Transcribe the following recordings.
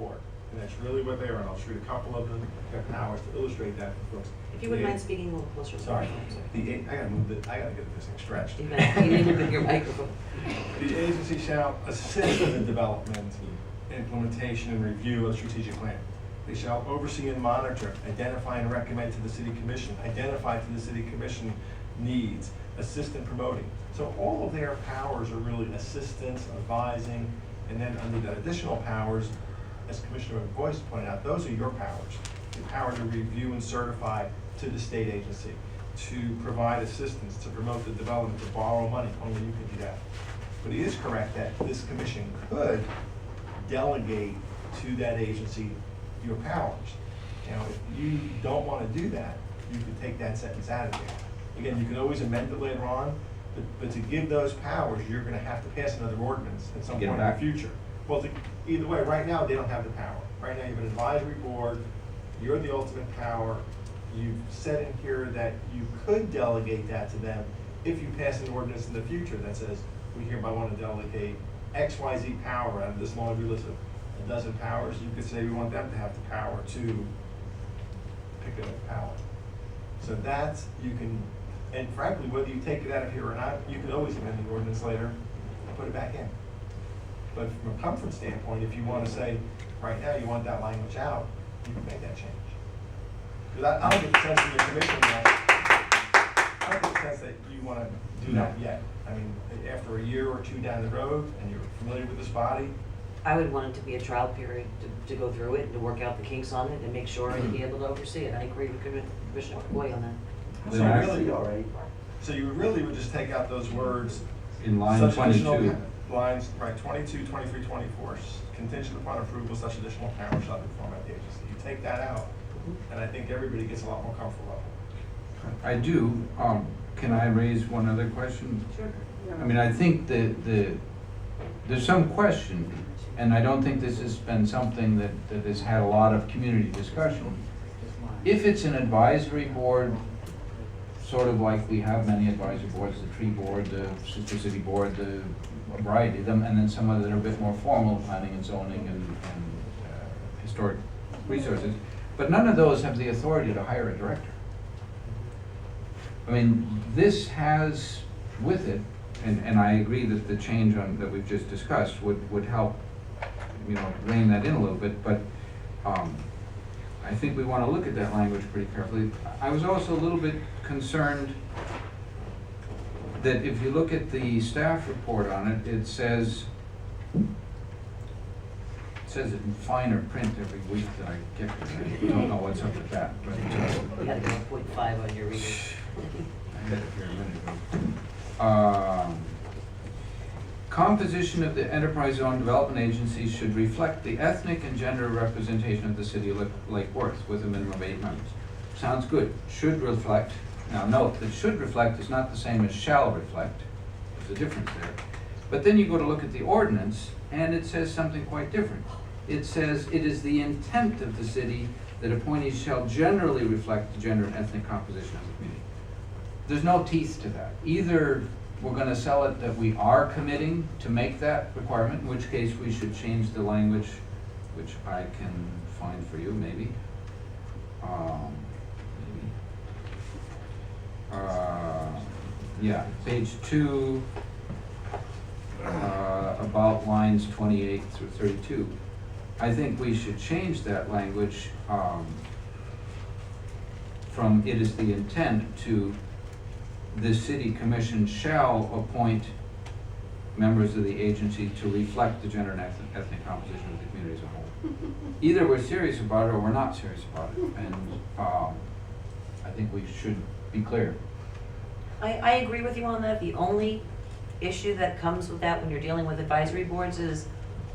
board. And that's really what they are, and I'll shoot a couple of them, their powers to illustrate that for folks. If you wouldn't mind speaking a little closer. Sorry, I gotta get this thing stretched. You need to bring your microphone. The agency shall assist in the development, implementation, and review of the strategic plan. They shall oversee and monitor, identify and recommend to the city commission, identify to the city commission needs, assist in promoting. So all of their powers are really assistance, advising, and then under that additional powers, as Commissioner Boyce pointed out, those are your powers. The power to review and certify to the state agency, to provide assistance, to promote the development, to borrow money, only you can do that. But he is correct that this commission could delegate to that agency your powers. Now, if you don't want to do that, you could take that sentence out of there. Again, you can always amend it later on, but to give those powers, you're going to have to pass another ordinance at some point in the future. Well, either way, right now, they don't have the power. Right now, you have an advisory board, you're the ultimate power. You've said in here that you could delegate that to them if you pass an ordinance in the future that says, we hereby want to delegate X, Y, Z power out of this laundry list of a dozen powers. You could say we want them to have the power to pick a power. So that's, you can, and frankly, whether you take it out of here or not, you could always amend the ordinance later and put it back in. But from a comfort standpoint, if you want to say, right now you want that language out, you can make that change. Because I don't get the sense from the commission that, I don't get the sense that you want to do that yet. I mean, after a year or two down the road, and you're familiar with this body. I would want it to be a trial period to go through it and to work out the kinks on it and make sure and be able to oversee it. I agree with Commissioner Boyd on that. So really, so you really would just take out those words. In line such 22. additional lines, right, 22, 23, 24, contingent upon approval, such additional powers shall be performed by the agency. You take that out, and I think everybody gets a lot more comfortable. I do. Can I raise one other question? Sure. I mean, I think there's some question, and I don't think this has been something that has had a lot of community discussion. If it's an advisory board, sort of like we have many advisory boards, the tree board, the sister city board, a variety of them, and then some of that are a bit more formal, planning and zoning and historic resources, but none of those have the authority to hire a director. I mean, this has with it, and I agree that the change that we've just discussed would help, rein that in a little bit, but I think we want to look at that language pretty carefully. I was also a little bit concerned that if you look at the staff report on it, it says it in finer print every week that I get. I don't know what's up with that, but You had to go 0.5 on your reader. I had it here a minute ago. Composition of the enterprise zone development agency should reflect the ethnic and gender representation of the city of Lake Worth with a minimum of 8 members. Sounds good. Should reflect. Now note that should reflect is not the same as shall reflect. There's a difference there. But then you go to look at the ordinance and it says something quite different. It says it is the intent of the city that appointees shall generally reflect the gender and ethnic composition of the community. There's no teeth to that. Either we're going to sell it that we are committing to make that requirement, in which case we should change the language, which I can find for you, maybe. Yeah, page 2, about lines 28 through 32. I think we should change that language from it is the intent to the city commission shall appoint members of the agency to reflect the gender and ethnic composition of the community as a whole. Either we're serious about it or we're not serious about it, and I think we should be clear. I agree with you on that. The only issue that comes with that when you're dealing with advisory boards is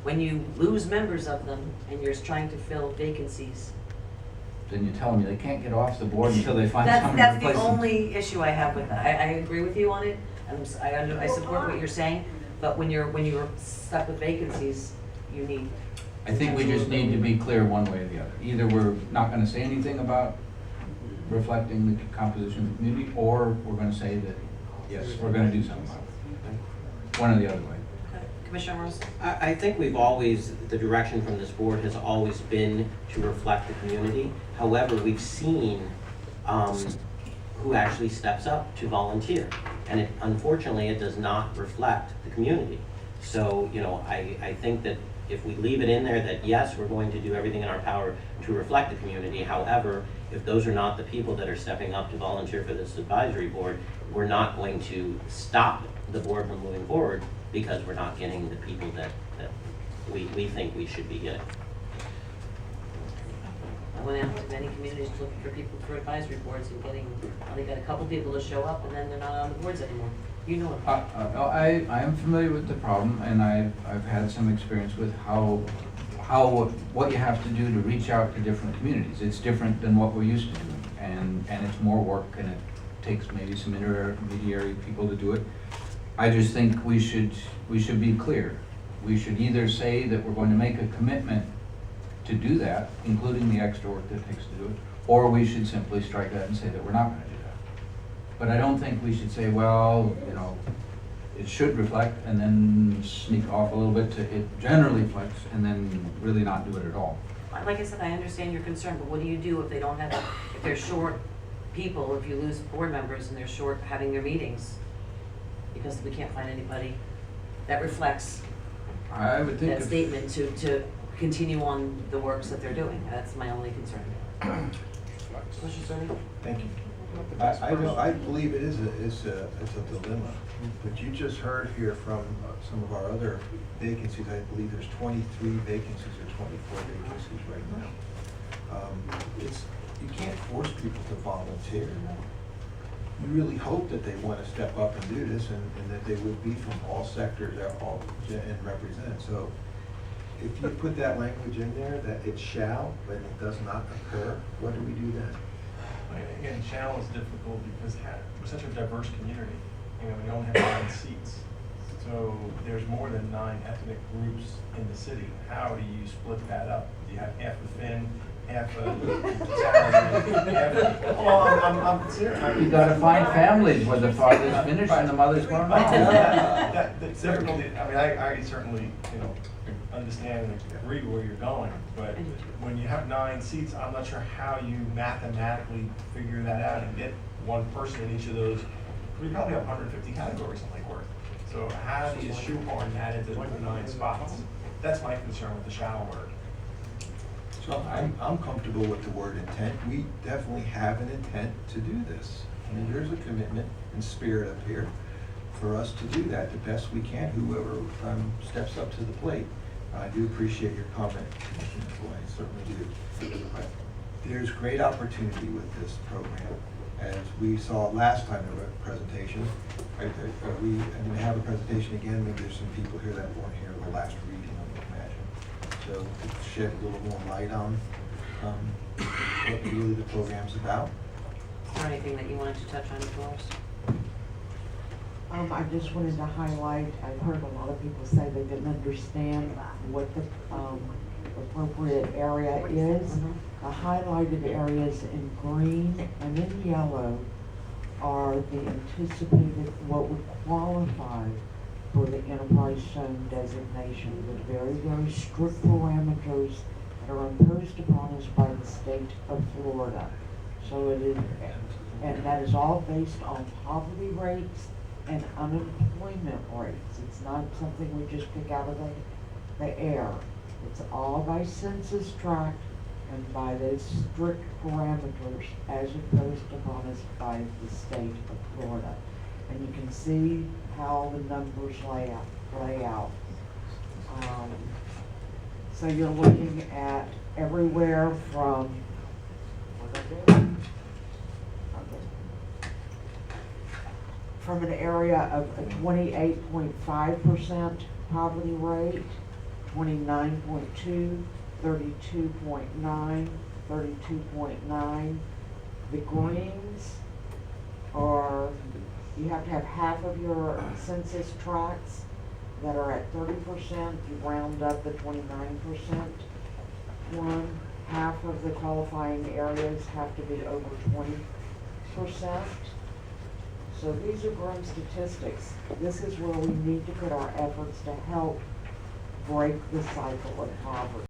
when you lose members of them and you're trying to fill vacancies. Then you tell them they can't get off the board until they find someone to That's replace the them. only issue I have with that. I agree with you on it. I support what you're saying, but when you're stuck with vacancies, you need. I think we just need to be clear one way or the other. Either we're not going to say anything about reflecting the composition of the community, or we're going to say that, yes, we're going to do something about it. One or the other way. Commissioner Ross? I think we've always, the direction from this board has always been to reflect the community. However, we've seen who actually steps up to volunteer. And it, unfortunately, it does not reflect the community. So, you know, I think that if we leave it in there that, yes, we're going to do everything in our power to reflect the community. However, if those are not the people that are stepping up to volunteer for this advisory board, we're not going to stop the board from moving forward because we're not getting the people that we think we should be getting. I went out to many communities looking for people for advisory boards and only got a couple people to show up and then they're not on the boards anymore. You know it. I am familiar with the problem, and I've had some experience with what you have to do to reach out to different communities. It's different than what we're used to doing, and it's more work, and it takes maybe some intermediary people to do it. I just think we should be clear. We should either say that we're going to make a commitment to do that, including the extra work that it takes to do it, or we should simply strike that and say that we're not going to do that. But I don't think we should say, well, you know, it should reflect and then sneak off a little bit to it generally reflects and then really not do it at all. Like I said, I understand your concern, but what do you do if they don't have, if they're short people, if you lose board members and they're short having their meetings? Because we can't find anybody that reflects I would think that if- statement to continue on the works that they're doing. That's my only concern. Commissioner Stoney? Thank you. I believe it's a dilemma, but you just heard here from some of our other vacancies. I believe there's 23 vacancies or 24 vacancies right now. You can't force people to volunteer. You really hope that they want to step up and do this, and that they would be from all sectors and represent. So if you put that language in there, that it shall, but it does not occur, what do we do then? Again, shall is difficult because we're such a diverse community. You know, we only have 9 seats. So there's more than 9 ethnic groups in the city. How do you split that up? Do you have half a Finn, half a Italian, half a... Well, I'm serious. You gotta find families where the father's Finnish and the mother's going on. That's difficult. I mean, I certainly, you know, understand and agree where you're going, but when you have 9 seats, I'm not sure how you mathematically figure that out and get one person in each of those. We probably have 150 categories in Lake Worth. So how do you shoehorn that into the 9 spots? That's my concern with the shall word. So I'm comfortable with the word intent. We definitely have an intent to do this. I mean, there's a commitment and spirit up here for us to do that the best we can, whoever steps up to the plate. I do appreciate your comment, Commissioner Boyd, I certainly do. There's great opportunity with this program. As we saw last time in the presentation, right, we didn't have a presentation again. Maybe there's some people here that weren't here the last reading, I would imagine. So to shed a little more light on what really the program's about. Is there anything that you wanted to touch on, Doris? I just wanted to highlight, I've heard a lot of people say they didn't understand what the appropriate area is. The highlighted areas in green and in yellow are the anticipated, what would qualify for the enterprise zone designation with very, very strict parameters that are imposed upon us by the state of Florida. So it is, and that is all based on poverty rates and unemployment rates. It's not something we just pick out of the air. It's all by census tract and by those strict parameters as imposed upon us by the state of Florida. And you can see how the numbers lay out. So you're looking at everywhere from, from an area of a 28.5% poverty rate, 29.2, 32.9, 32.9. The greens are, you have to have half of your census tracts that are at 30%, you round up the 29%. Half of the qualifying areas have to be over 20%. So these are grim statistics. This is where we need to put our efforts to help break the cycle of poverty.